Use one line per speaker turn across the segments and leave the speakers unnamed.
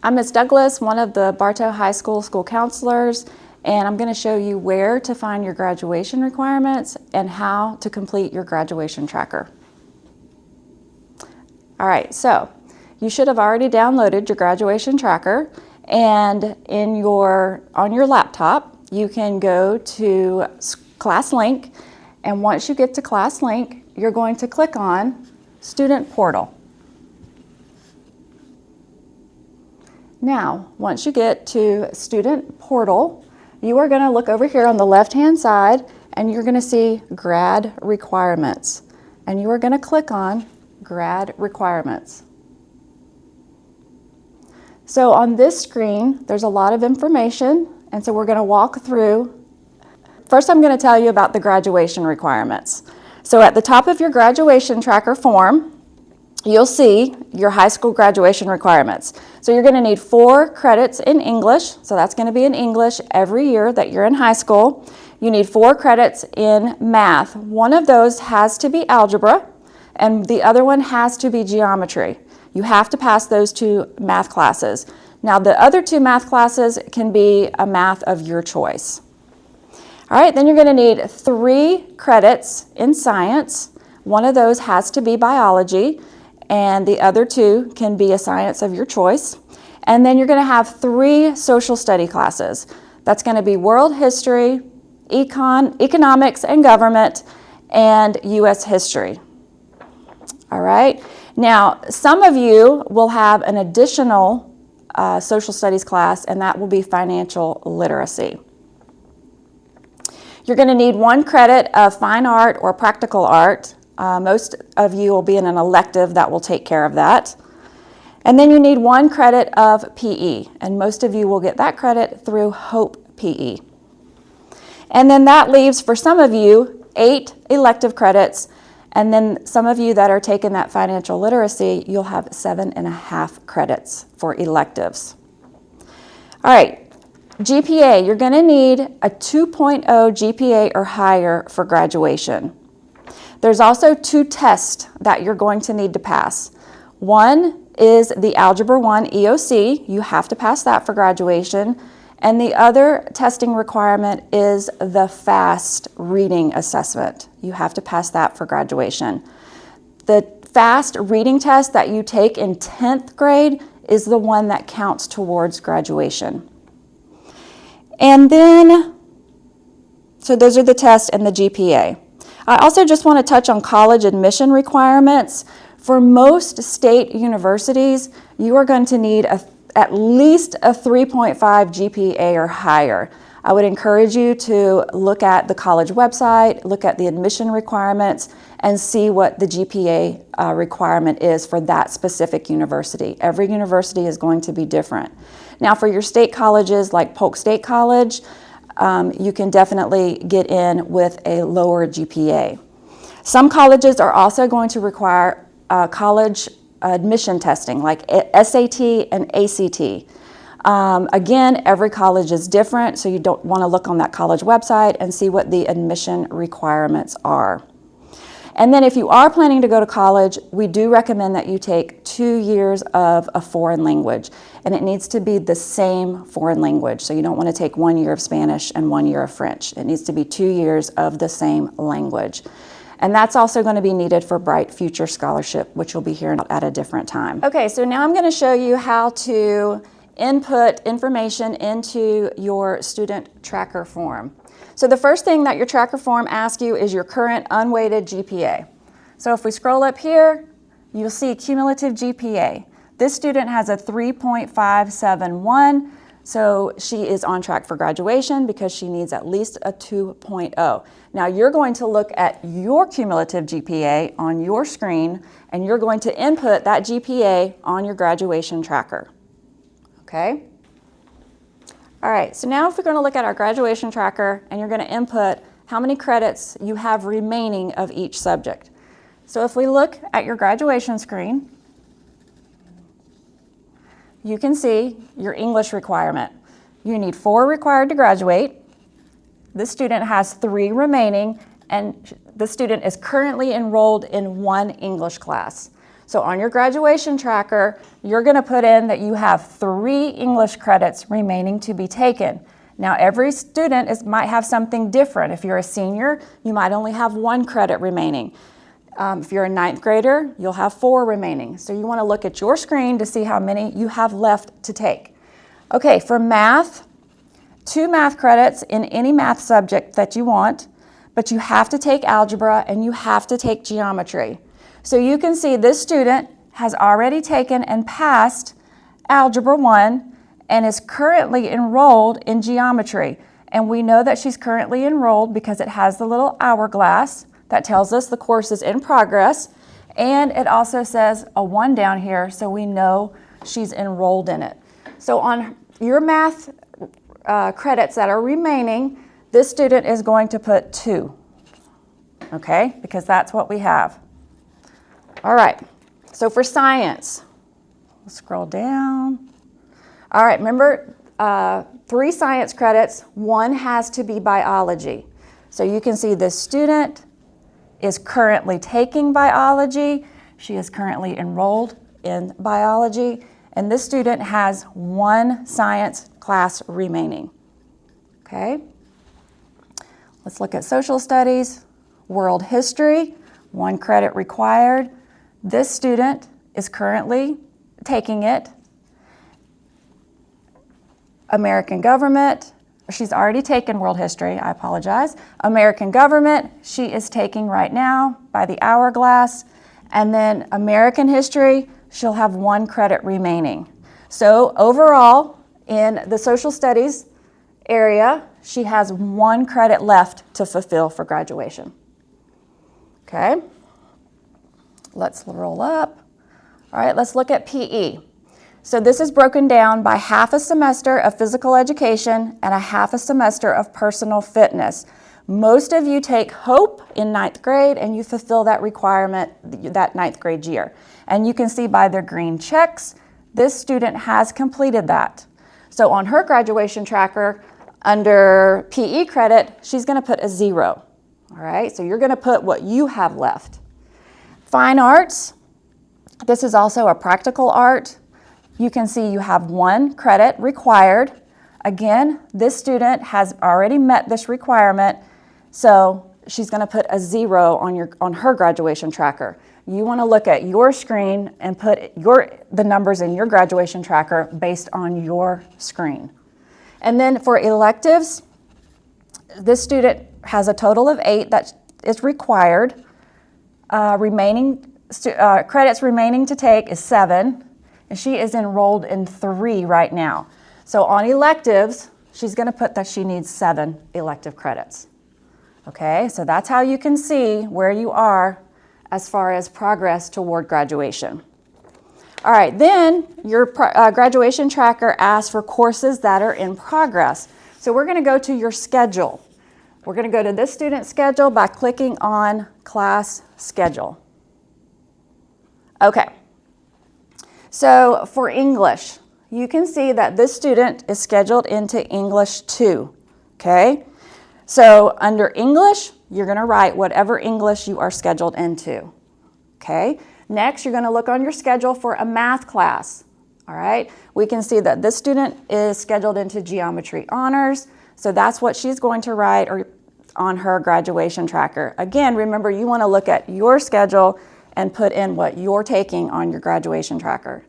I'm Ms. Douglas, one of the Bartow High School school counselors, and I'm going to show you where to find your graduation requirements and how to complete your graduation tracker. All right, so you should have already downloaded your graduation tracker, and on your laptop, you can go to Class Link, and once you get to Class Link, you're going to click on Student Portal. Now, once you get to Student Portal, you are going to look over here on the left-hand side, and you're going to see Grad Requirements. And you are going to click on Grad Requirements. So on this screen, there's a lot of information, and so we're going to walk through. First, I'm going to tell you about the graduation requirements. So at the top of your graduation tracker form, you'll see your high school graduation requirements. So you're going to need 4 credits in English, so that's going to be in English every year that you're in high school. You need 4 credits in math. One of those has to be algebra, and the other one has to be geometry. You have to pass those 2 math classes. Now the other 2 math classes can be a math of your choice. All right, then you're going to need 3 credits in science. One of those has to be biology, and the other 2 can be a science of your choice. And then you're going to have 3 social study classes. That's going to be world history, economics and government, and U.S. history. All right. Now, some of you will have an additional social studies class, and that will be financial literacy. You're going to need 1 credit of fine art or practical art. Most of you will be in an elective that will take care of that. And then you need 1 credit of PE, and most of you will get that credit through HOPE PE. And then that leaves, for some of you, 8 elective credits, and then some of you that are taking that financial literacy, you'll have 7.5 credits for electives. All right, GPA, you're going to need a 2.0 GPA or higher for graduation. There's also 2 tests that you're going to need to pass. One is the Algebra 1 EOC. You have to pass that for graduation. And the other testing requirement is the FAST reading assessment. You have to pass that for graduation. The FAST reading test that you take in 10th grade is the one that counts towards graduation. And then, so those are the tests and the GPA. I also just want to touch on college admission requirements. For most state universities, you are going to need at least a 3.5 GPA or higher. I would encourage you to look at the college website, look at the admission requirements, and see what the GPA requirement is for that specific university. Every university is going to be different. Now, for your state colleges like Polk State College, you can definitely get in with a lower GPA. Some colleges are also going to require college admission testing like SAT and ACT. Again, every college is different, so you don't want to look on that college website and see what the admission requirements are. And then if you are planning to go to college, we do recommend that you take 2 years of a foreign language, and it needs to be the same foreign language. So you don't want to take 1 year of Spanish and 1 year of French. It needs to be 2 years of the same language. And that's also going to be needed for Bright Future Scholarship, which you'll be hearing about at a different time. Okay, so now I'm going to show you how to input information into your student tracker form. So the first thing that your tracker form asks you is your current unweighted GPA. So if we scroll up here, you'll see cumulative GPA. This student has a 3.571, so she is on track for graduation because she needs at least a 2.0. Now you're going to look at your cumulative GPA on your screen, and you're going to input that GPA on your graduation tracker. Okay? All right, so now if we're going to look at our graduation tracker, and you're going to input how many credits you have remaining of each subject. So if we look at your graduation screen, you can see your English requirement. You need 4 required to graduate. This student has 3 remaining, and the student is currently enrolled in 1 English class. So on your graduation tracker, you're going to put in that you have 3 English credits remaining to be taken. Now, every student might have something different. If you're a senior, you might only have 1 credit remaining. If you're a 9th grader, you'll have 4 remaining. So you want to look at your screen to see how many you have left to take. Okay, for math, 2 math credits in any math subject that you want, but you have to take algebra and you have to take geometry. So you can see this student has already taken and passed Algebra 1 and is currently enrolled in geometry. And we know that she's currently enrolled because it has the little hourglass that tells us the course is in progress. And it also says a 1 down here, so we know she's enrolled in it. So on your math credits that are remaining, this student is going to put 2, okay? Because that's what we have. All right, so for science, let's scroll down. All right, remember 3 science credits, 1 has to be biology. So you can see this student is currently taking biology. She is currently enrolled in biology, and this student has 1 science class remaining, okay? Let's look at social studies, world history, 1 credit required. This student is currently taking it. American government, she's already taken world history, I apologize. American government, she is taking right now by the hourglass. And then American history, she'll have 1 credit remaining. So overall, in the social studies area, she has 1 credit left to fulfill for graduation. Okay, let's roll up. All right, let's look at PE. So this is broken down by half a semester of physical education and a half a semester of personal fitness. Most of you take HOPE in 9th grade and you fulfill that requirement that 9th grade year. And you can see by their green checks, this student has completed that. So on her graduation tracker, under PE credit, she's going to put a 0. All right, so you're going to put what you have left. Fine arts, this is also a practical art. You can see you have 1 credit required. Again, this student has already met this requirement, so she's going to put a 0 on her graduation tracker. You want to look at your screen and put the numbers in your graduation tracker based on your screen. And then for electives, this student has a total of 8 that is required. Credits remaining to take is 7, and she is enrolled in 3 right now. So on electives, she's going to put that she needs 7 elective credits. Okay, so that's how you can see where you are as far as progress toward graduation. All right, then your graduation tracker asks for courses that are in progress. So we're going to go to your schedule. We're going to go to this student's schedule by clicking on class schedule. Okay, so for English, you can see that this student is scheduled into English 2, okay? So under English, you're going to write whatever English you are scheduled into, okay? Next, you're going to look on your schedule for a math class, all right? We can see that this student is scheduled into Geometry Honors, so that's what she's going to write on her graduation tracker. Again, remember, you want to look at your schedule and put in what you're taking on your graduation tracker.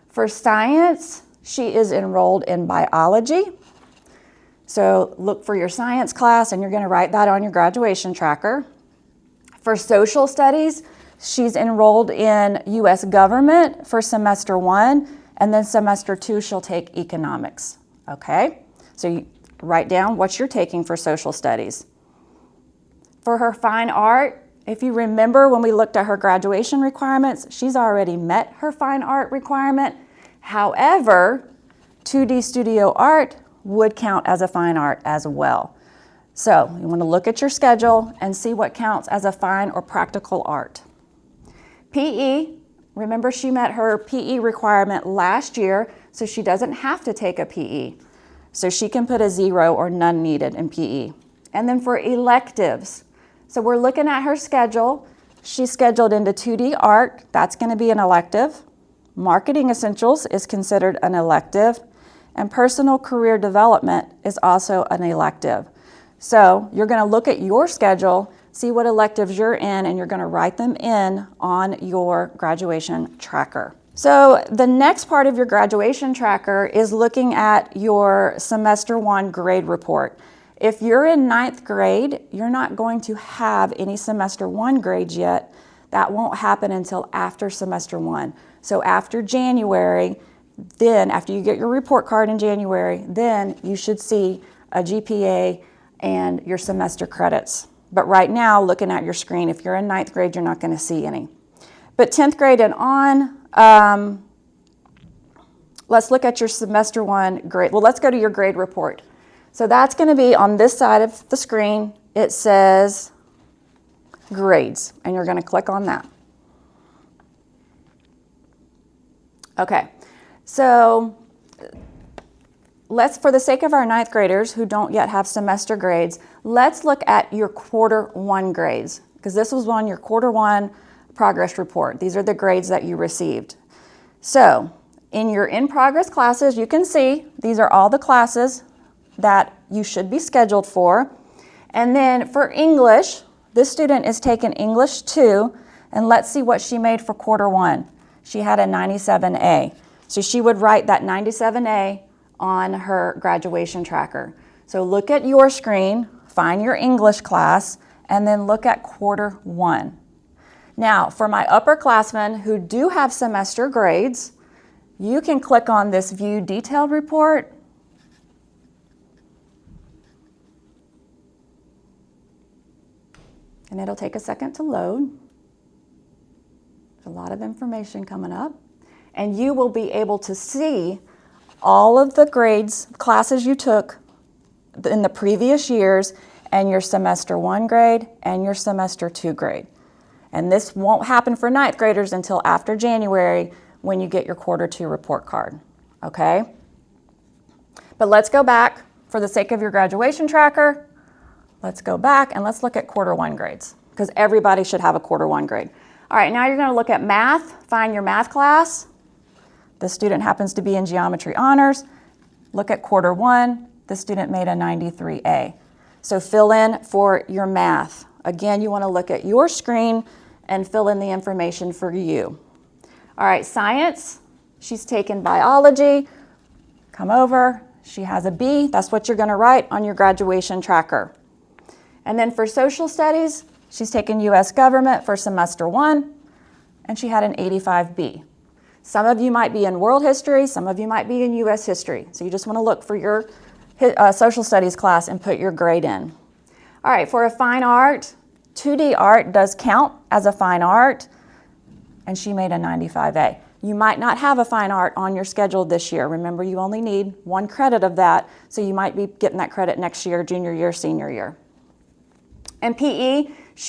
For science, she is enrolled in biology. So look for your science class and you're going to write that on your graduation tracker. For social studies, she's enrolled in U.S. government for semester 1, and then semester 2 she'll take economics, okay? So you write down what you're taking for social studies. For her fine art, if you remember when we looked at her graduation requirements, she's already met her fine art requirement. However, 2D studio art would count as a fine art as well. So you want to look at your schedule and see what counts as a fine or practical art. PE, remember she met her PE requirement last year, so she doesn't have to take a PE. So she can put a 0 or none needed in PE. And then for electives, so we're looking at her schedule. She's scheduled into 2D art. That's going to be an elective. Marketing Essentials is considered an elective. And Personal Career Development is also an elective. So you're going to look at your schedule, see what electives you're in, and you're going to write them in on your graduation tracker. So the next part of your graduation tracker is looking at your semester 1 grade report. If you're in 9th grade, you're not going to have any semester 1 grades yet. That won't happen until after semester 1. So after January, then after you get your report card in January, then you should see a GPA and your semester credits. But right now, looking at your screen, if you're in 9th grade, you're not going to see any. But 10th grade and on, let's look at your semester 1 grade. Well, let's go to your grade report. So that's going to be on this side of the screen. It says grades, and you're going to click on that. Okay, so let's, for the sake of our 9th graders who don't yet have semester grades, let's look at your quarter 1 grades, because this was on your quarter 1 progress report. These are the grades that you received. So in your in-progress classes, you can see these are all the classes that you should be scheduled for. And then for English, this student is taking English 2, and let's see what she made for quarter 1. She had a 97A. So she would write that 97A on her graduation tracker. So look at your screen, find your English class, and then look at quarter 1. Now, for my upperclassmen who do have semester grades, you can click on this View Detailed Report. And it'll take a second to load. There's a lot of information coming up. And you will be able to see all of the grades, classes you took in the previous years, and your semester 1 grade and your semester 2 grade. And this won't happen for 9th graders until after January when you get your quarter 2 report card, okay? But let's go back for the sake of your graduation tracker. Let's go back and let's look at quarter 1 grades, because everybody should have a quarter 1 grade. All right, now you're going to look at math, find your math class. The student happens to be in Geometry Honors. Look at quarter 1. The student made a 93A. So fill in for your math. Again, you want to look at your screen and fill in the information for you. All right, science, she's taken biology. Come over, she has a B. That's what you're going to write on your graduation tracker. And then for social studies, she's taken U.S. government for semester 1, and she had an 85B. Some of you might be in world history, some of you might be in U.S. history. So you just want to look for your social studies class and put your grade in. All right, for a fine art, 2D art does count as a fine art, and she made a 95A. You might not have a fine art on your schedule this year. Remember, you only need 1 credit of that, so you might be getting that credit next year, junior year, senior year. And PE,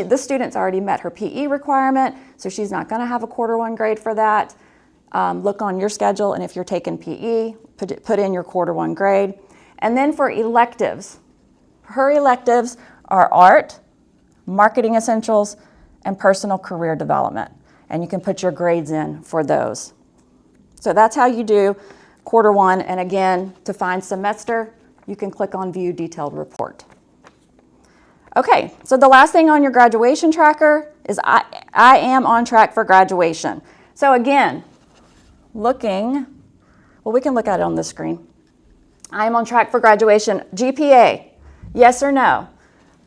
this student's already met her PE requirement, so she's not going to have a quarter 1 grade for that. Look on your schedule, and if you're taking PE, put in your quarter 1 grade. And then for electives, her electives are art, marketing essentials, and personal career development. And you can put your grades in for those. So that's how you do quarter 1. And again, to find semester, you can click on View Detailed Report. Okay, so the last thing on your graduation tracker is I am on track for graduation. So again, looking, well, we can look at it on the screen. I am on track for graduation. GPA, yes or no?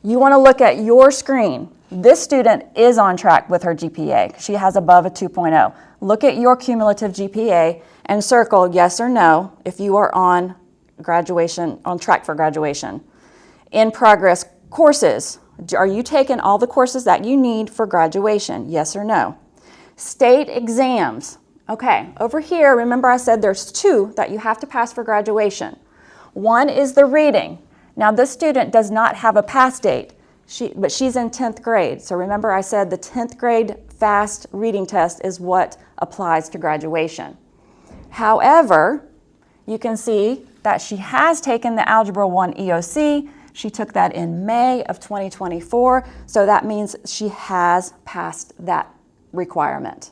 You want to look at your screen. This student is on track with her GPA. She has above a 2.0. Look at your cumulative GPA and circle yes or no if you are on track for graduation. In progress courses, are you taking all the courses that you need for graduation? Yes or no? State exams. Okay, over here, remember I said there's 2 that you have to pass for graduation. One is the reading. Now this student does not have a pass date, but she's in 10th grade. So remember I said the 10th grade fast reading test is what applies to graduation. However, you can see that she has taken the Algebra 1 EOC. She took that in May of 2024, so that means she has passed that requirement.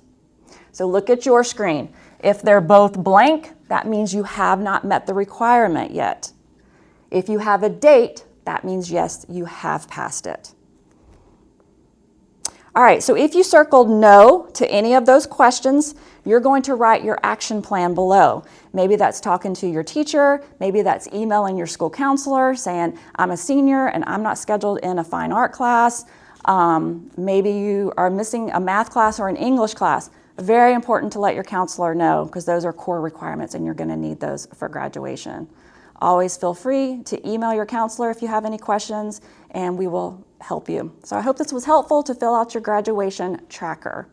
So look at your screen. If they're both blank, that means you have not met the requirement yet. If you have a date, that means yes, you have passed it. All right, so if you circled no to any of those questions, you're going to write your action plan below. Maybe that's talking to your teacher, maybe that's emailing your school counselor saying, I'm a senior and I'm not scheduled in a fine art class. Maybe you are missing a math class or an English class. Very important to let your counselor know because those are core requirements and you're going to need those for graduation. Always feel free to email your counselor if you have any questions and we will help you. So I hope this was helpful to fill out your graduation tracker.